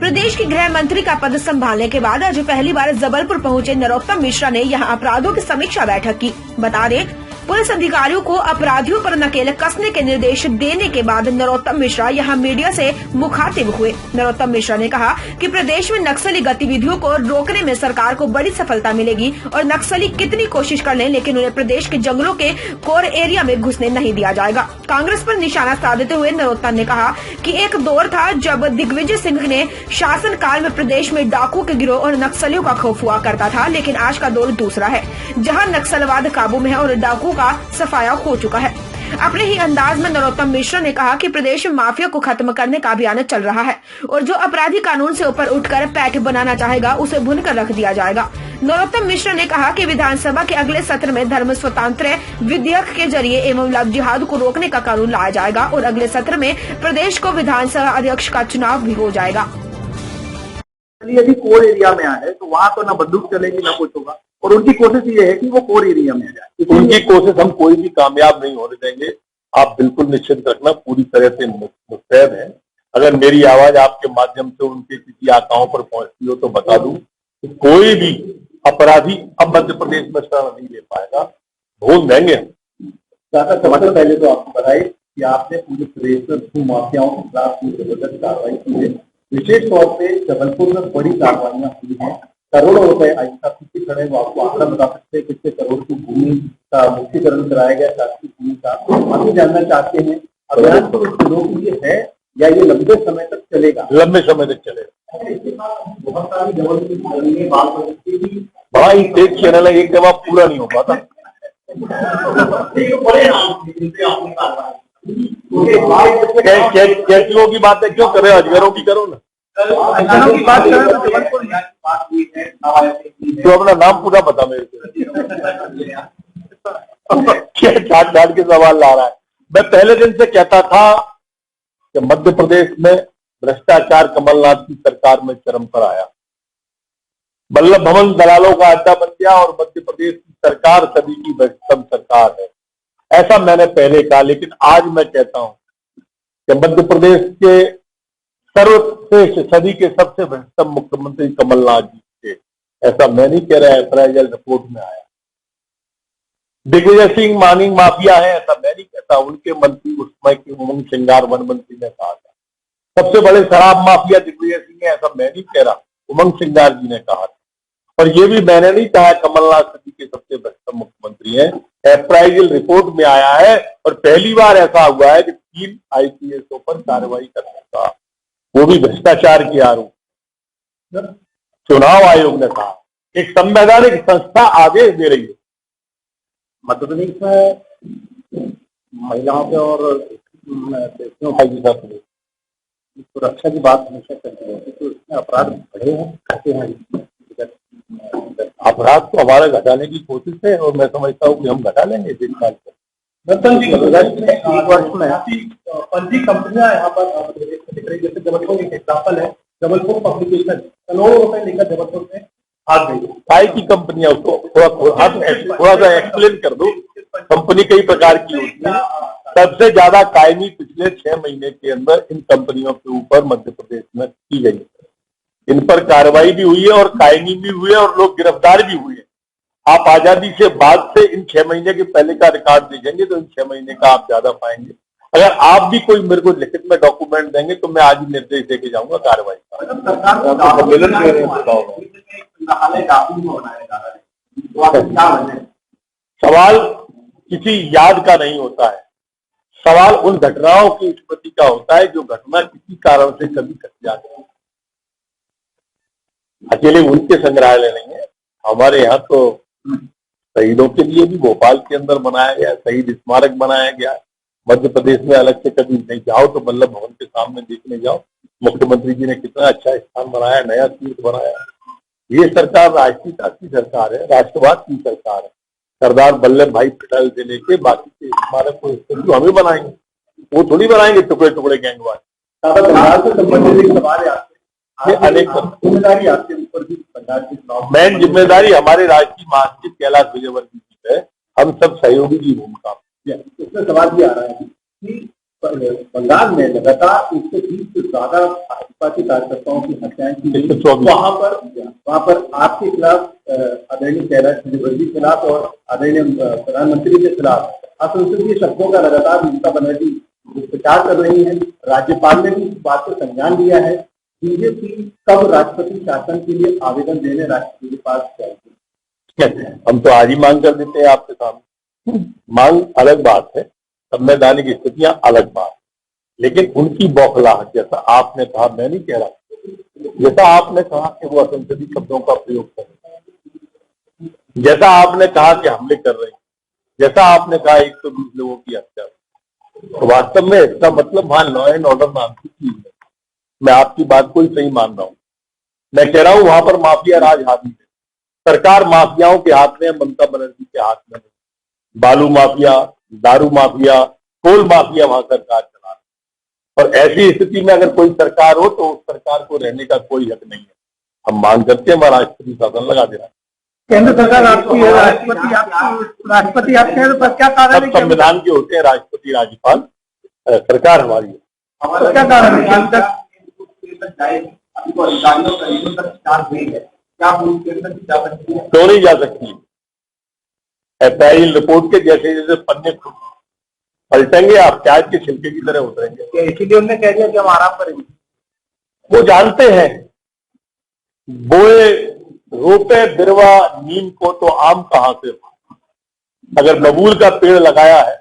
प्रदेश के गृह मंत्री का पद संभालने के बाद आज पहली बार जबलपुर पहुंचे नरोत्तम मिश्रा ने यहां अपराधों की समीक्षा बैठक की। बता दें, पुलिस अधिकारियों को अपराधियों पर नकेल कसने के निर्देश देने के बाद नरोत्तम मिश्रा यहां मीडिया से मुखातिब हुए। नरोत्तम मिश्रा ने कहा कि प्रदेश में नक्सली गतिविधियों को रोकने में सरकार को बड़ी सफलता मिलेगी और नक्सली कितनी कोशिश कर लें, लेकिन उन्हें प्रदेश के जंगलों के कोर एरिया में घुसने नहीं दिया जाएगा। कांग्रेस पर निशाना साधते हुए नरोत्तम ने कहा कि एक दौर था जब दिग्विजय सिंह ने शासन काल में प्रदेश में डाकू के गिरोह और नक्सलियों का खौफ हुआ करता था, लेकिन आज का दौर दूसरा है, जहां नक्सलवाद काबू में है और डाकू का सफाया हो चुका है। अपने ही अंदाज में नरोत्तम मिश्रा ने कहा कि प्रदेश में माफिया को खत्म करने का अभियान चल रहा है और जो अपराधी कानून से ऊपर उठकर पैठ बनाना चाहेगा उसे भूनकर रख दिया जाएगा। नरोत्तम मिश्रा ने कहा कि विधानसभा के अगले सत्र में धर्म स्वतंत्र विधेयक के जरिए एवं लव जिहाद को रोकने का कानून लाया जाएगा और अगले सत्र में प्रदेश को विधानसभा अध्यक्ष का चुनाव भी हो जाएगा। यदि कोर एरिया में आए तो वहाँ तो न बंदूक चलेगी न कुछ होगा, और उनकी कोशिश ये है कि वो कोर एरिया में आ जाए। उनकी कोशिश हम कोई भी कामयाब नहीं होने देंगे। आप बिल्कुल निश्चित रखना, पूरी तरह से मुस्तैद है। अगर मेरी आवाज आपके माध्यम से उनके किसी आकाओं पर पहुंचती हो तो बता दूं कि कोई भी अपराधी अब मध्य प्रदेश में शरण नहीं ले पाएगा, भूल देंगे हम। सबसे पहले तो आपको बताइए कि आपने पूरे प्रदेश में भू माफियाओं के खिलाफ जबरदस्त कार्रवाई की है। विशेष तौर पे जबलपुर में बड़ी कार्रवाइयां हुई हैं, करोड़ों रुपए आयुष्का किसी खड़े वो आपको आंकड़ा बता सकते हैं कितने करोड़ की भूमि का मुक्तिकरण कराया गया, शासकीय भूमि का। हम ये जानना चाहते हैं अभियान तो लोकप्रिय है या ये लंबे समय तक चलेगा? लंबे समय तक चलेगा। बहुत सारी जबलपुर बड़ा ही तेज चैनल है, एक जवाब पूरा नहीं हो पाता। कैंचियों की बात है क्यों करे, अजगरों की करो ना। की बात करें तो अपना नाम पूरा बता मेरे को। क्या छाट डाल के सवाल ला रहा है। मैं पहले दिन से कहता था कि मध्य प्रदेश में भ्रष्टाचार कमलनाथ की सरकार में चरम पर आया। वल्लभ भवन दलालों का अड्डा बन गया और मध्य प्रदेश की सरकार सदी की भ्रष्टतम सरकार है, ऐसा मैंने पहले कहा। लेकिन आज मैं कहता हूं कि मध्य प्रदेश के सर्वश्रेष्ठ सदी के सबसे भ्रष्टतम मुख्यमंत्री कमलनाथ जी थे, ऐसा मैं नहीं कह रहा है, अप्राइजल रिपोर्ट में आया। दिग्विजय सिंह माइनिंग माफिया है, ऐसा मैं नहीं कहता, उनके मंत्री उस समय के उमंग सिंगार वन मंत्री ने कहा था। सबसे बड़े शराब माफिया दिग्विजय सिंह है, ऐसा मैं नहीं कह रहा, उमंग सिंगार जी ने कहा था। और ये भी मैंने नहीं कहा कमलनाथ सदी के सबसे भ्रष्टतम मुख्यमंत्री हैं, अप्राइजल रिपोर्ट में आया है। और पहली बार ऐसा हुआ है कि 3 IPSओं पर कार्रवाई करने का, वो भी भ्रष्टाचार के आरोप। चुनाव आयोग ने कहा, एक संवैधानिक संस्था आदेश दे रही है। मध्य प्रदेश में महिलाओं के और सुरक्षा की बात हमेशा करती है, तो इसमें अपराध बढ़े हैं, घटे हैं। अपराध को हमारा घटाने की कोशिश है और मैं समझता हूँ कि हम घटा लेंगे इस साल से। फर्जी कंपनियां यहाँ पर दिख रही, जैसे जबलपुर एक एग्जाम्पल है, जबलपुर पब्लिकेशन करोड़ों रुपए लेकर जबलपुर में भाग गई। काय की कंपनियां, उसको थोड़ा सा एक्सप्लेन कर दो। कंपनी कई प्रकार की होती है, सबसे ज्यादा कायमी पिछले 6 महीने के अंदर इन कंपनियों के ऊपर मध्य प्रदेश में की गई। इन पर कार्रवाई भी हुई है और कायमी भी हुई है और लोग गिरफ्तार भी हुए हैं। आप आजादी से बाद से इन 6 महीने के पहले का रिकॉर्ड देखेंगे तो इन 6 महीने का आप ज्यादा पाएंगे। अगर आप भी कोई मेरे को लिखित में डॉक्यूमेंट देंगे तो मैं आज ही निर्देश देके जाऊंगा कार्रवाई का। सवाल किसी याद का नहीं होता है, सवाल उन घटनाओं की स्मृति का होता है जो घटना किसी कारण से कभी घट जाती है। अकेले उनके संग्रहालय नहीं है, हमारे यहाँ तो शहीदों के लिए भी भोपाल के अंदर बनाया गया, शहीद स्मारक बनाया गया। मध्य प्रदेश में अलग से कभी नहीं जाओ तो वल्लभ भवन के सामने देखने जाओ, मुख्यमंत्री जी ने कितना अच्छा स्थान बनाया, नया तीर्थ बनाया। ये सरकार राष्ट्रीयता की सरकार है, राष्ट्रवाद की सरकार है। सरदार वल्लभ भाई पटेल से लेके बाकी के स्मारक को जो हमें बनाएंगे, वो थोड़ी बनाएंगे टुकड़े टुकड़े गैंगवार। अनेक जिम्मेदारी आपके ऊपर भी, मेन जिम्मेदारी हमारे राष्ट्रीय महासचिव कैलाश विजयवर्गीय जी है, हम सब सहयोगी की भूमिका। इसमें सवाल ये आ रहा है कि बंगाल में लगातार 130 से ज्यादा भाजपा के कार्यकर्ताओं की हत्याएं की गई। वहां पर आपके खिलाफ, आदरणीय कैलाश विजयवर्गीय के खिलाफ और आदरणीय प्रधानमंत्री के खिलाफ असंसदीय शब्दों का लगातार ममता बनर्जी प्रचार कर रही है। राज्यपाल ने भी इस बात को संज्ञान लिया है। बीजेपी कब राष्ट्रपति शासन के लिए आवेदन देने राष्ट्रपति के पास जाएगी? हम तो आज ही मांग कर देते हैं आपके सामने। मांग अलग बात है, संवैधानिक स्थितियां अलग बात, लेकिन उनकी बौखलाहट, जैसा आपने कहा, मैं नहीं कह रहा, जैसा आपने कहा कि वो असंसदीय शब्दों का प्रयोग कर रहे हैं, जैसा आपने कहा कि हमले कर रहे हैं, जैसा आपने कहा 120 लोगों की हत्या, तो वास्तव में इसका मतलब वहां लॉ एंड ऑर्डर नाम की चीज है। मैं आपकी बात को ही सही मान रहा हूं। मैं कह रहा हूं वहां पर माफिया राज हावी है। सरकार माफियाओं के हाथ में है, ममता बनर्जी के हाथ में है। बालू माफिया, दारू माफिया, कोल माफिया वहां सरकार चला रही है। और ऐसी स्थिति में अगर कोई सरकार हो तो उस सरकार को रहने का कोई हक नहीं है। हम मांग करते हैं हमारा राष्ट्रपति शासन लगा दे रहा है। केंद्र सरकार आपकी है, राष्ट्रपति आपके हैं, तो क्या कारण है? संविधान के होते हैं राष्ट्रपति, राज्यपाल, सरकार हमारी है। तो क्या कारण है? अधिकारियों तक चार्ज हुई है, क्या जा सकती है? क्यों नहीं जा सकती? एफआईआर रिपोर्ट के जैसे जैसे पन्ने पलटेंगे, आप प्याज के छिलके की तरह उतरेंगे। इसीलिए उन्होंने कह दिया कि हम आराम करेंगे। वो जानते हैं, बोए रोपे बिरवा नीम को तो आम कहां से? अगर बबूल का पेड़ लगाया है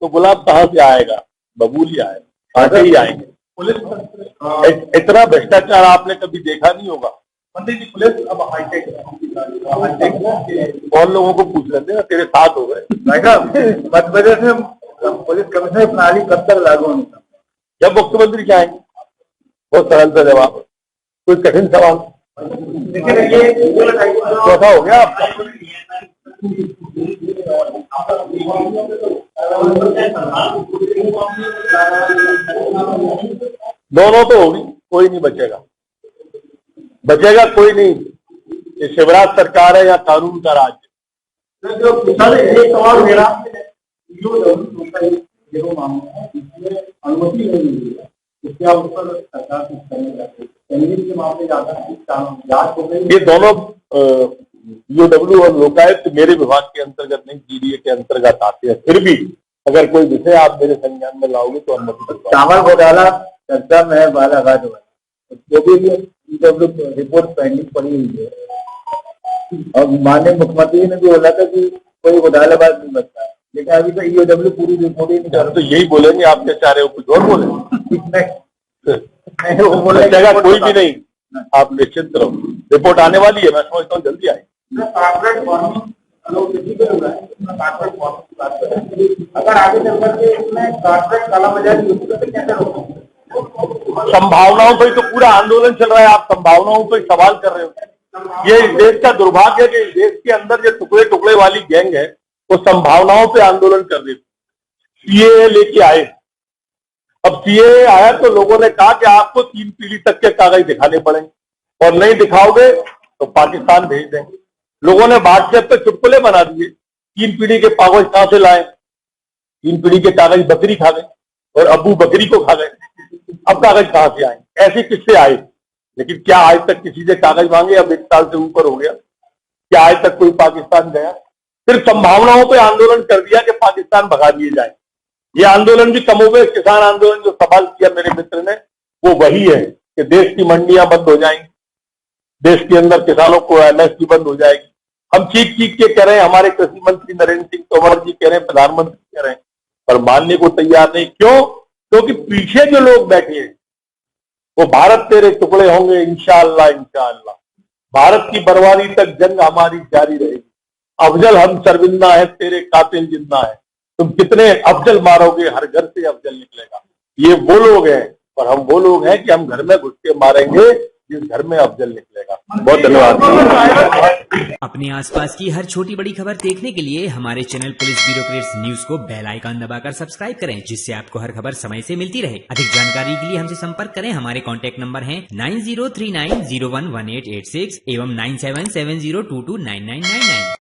तो गुलाब कहां से आएगा? बबूल ही आएगा, कांटे ही आएंगे। पुलिस इतना भ्रष्टाचार आपने कभी देखा नहीं होगा। मंत्री जी, पुलिस अब हाईटेक और लोगों को पूछ लेते हैं, तेरे साथ हो गए। मध्य प्रदेश में पुलिस कमिश्नर प्रणाली कब तक लागू होनी? जब मुख्यमंत्री चाहेंगे। बहुत सरल सा जवाब, कोई कठिन सवाल। चौथा हो गया आपका। दोनों तो होगी, कोई नहीं बचेगा, बचेगा कोई नहीं। ये शिवराज सरकार है या कानून का राज है? एक सवाल मेरा, अनुमति नहीं मिली है, इसके ऊपर सरकार कुछ करने जाती है, के मामले ज्यादा जांच हो गई। ये दोनों ईओडब्ल्यू और लोकायुक्त मेरे विभाग के अंतर्गत नहीं, जीडीए के अंतर्गत आते हैं। फिर भी अगर कोई विषय आप मेरे संज्ञान में लाओगे तो अनुमति करता हूं। चावल घोटाला चर्चा में है, बालाघाट में जो भी ईओडब्ल्यू रिपोर्ट पेंडिंग पड़ी हुई है, और माननीय मुख्यमंत्री ने भी बोला था कि कोई घोटालाबाज नहीं बनता, लेकिन अभी तो ईओडब्ल्यू पूरी रिपोर्ट ही नहीं कर। तो यही बोलेंगे, आप क्या चाह रहे हो, कुछ और बोले? बोलेगा कोई भी नहीं, आप निश्चिंत रहो, रिपोर्ट आने वाली है। मैं समझता हूँ जल्दी आएगी। अगर आगे चलकर के इसमें कॉर्पोरेट कालाबाजारी होती है तो कैसे रोकेंगे? संभावनाओं पर तो पूरा आंदोलन चल रहा है, आप संभावनाओं पर सवाल कर रहे हो। ये इस देश का दुर्भाग्य है कि इस देश के अंदर जो टुकड़े टुकड़े वाली गैंग है वो संभावनाओं पे आंदोलन कर रही थी। सीएए लेके आए, अब सीएए आया तो लोगों ने कहा कि आपको 3 पीढ़ी तक के कागज दिखाने पड़ेंगे, और नहीं दिखाओगे तो पाकिस्तान भेज देंगे। लोगों ने व्हाट्सएप पे चुटकुले बना दिए, 3 पीढ़ी के कागज कहां से लाए? 3 पीढ़ी के कागज बकरी खा गए और अबू बकरी को खा गए। अब कागज कहां से आए? ऐसे किससे आए? लेकिन क्या आज तक किसी से कागज मांगे? अब 1 साल से ऊपर हो गया, क्या आज तक कोई पाकिस्तान गया? सिर्फ संभावनाओं पे आंदोलन कर दिया कि पाकिस्तान भगा दिए जाए। ये आंदोलन भी कमोबेश किसान आंदोलन जो सवाल किया मेरे मित्र ने, वो वही है कि देश की मंडियां बंद हो जाएंगी, देश के अंदर किसानों को एमएसपी बंद हो जाएगी। हम चीख चीख के कह रहे हैं, हमारे कृषि मंत्री नरेंद्र सिंह तोमर जी कह रहे हैं, प्रधानमंत्री कह रहे हैं, पर मानने को तैयार नहीं। क्यों? क्योंकि पीछे जो लोग बैठे हैं वो भारत तेरे टुकड़े होंगे इंशाअल्लाह, इंशाअल्लाह। भारत की बर्बादी तक जंग हमारी जारी रहेगी। अफजल हम शर्मिंदा है, तेरे कातिल जिंदा है। तुम कितने अफजल मारोगे, हर घर से अफजल निकलेगा। ये वो लोग हैं, और हम वो लोग हैं कि हम घर में घुस के मारेंगे जिस घर में अफजल निकलेगा। बहुत धन्यवाद। अपने आसपास की हर छोटी बड़ी खबर देखने के लिए हमारे चैनल पुलिस ब्यूरोक्रेट्स न्यूज को बेल आइकन दबाकर सब्सक्राइब करें, जिससे आपको हर खबर समय से मिलती रहे। अधिक जानकारी के लिए हमसे संपर्क करें। हमारे कॉन्टैक्ट नंबर हैं 9039011886 एवं 9770229999।